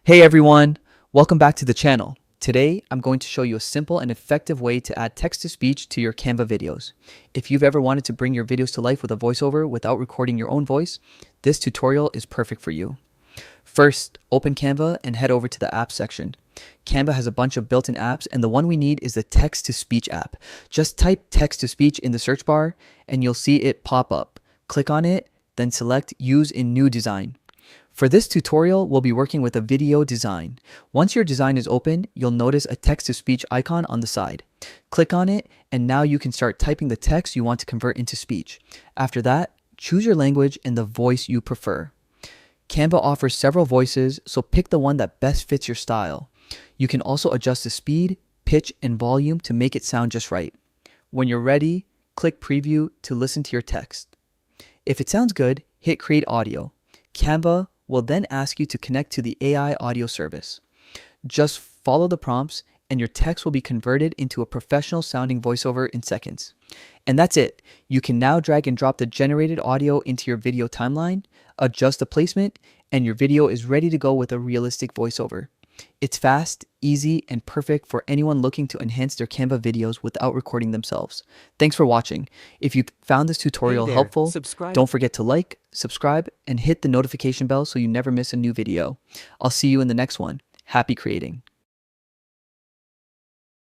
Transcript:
Hey everyone, welcome back to the channel. Today, I'm going to show you a simple and effective way to add text-to-speech to your Canva videos. If you've ever wanted to bring your videos to life with a voiceover without recording your own voice, this tutorial is perfect for you. First, open Canva and head over to the apps section. Canva has a bunch of built-in apps, and the one we need is the text-to-speech app. Just type text-to-speech in the search bar and you'll see it pop up. Click on it, then select Use in New Design. For this tutorial, we'll be working with a video design. Once your design is open, you'll notice a text-to-speech icon on the side. Click on it, and now you can start typing the text you want to convert into speech. After that, choose your language and the voice you prefer. Canva offers several voices, so pick the one that best fits your style. You can also adjust the speed, pitch, and volume to make it sound just right. When you're ready, click Preview to listen to your text. If it sounds good, hit Create Audio. Canva will then ask you to connect to the AI audio service. Just follow the prompts and your text will be converted into a professional sounding voiceover in seconds. And that's it. You can now drag and drop the generated audio into your video timeline, adjust the placement, and your video is ready to go with a realistic voiceover. It's fast, easy, and perfect for anyone looking to enhance their Canva videos without recording themselves. Thanks for watching. If you found this tutorial helpful, don't forget to like, subscribe, and hit the notification bell so you never miss a new video. I'll see you in the next one. Happy creating.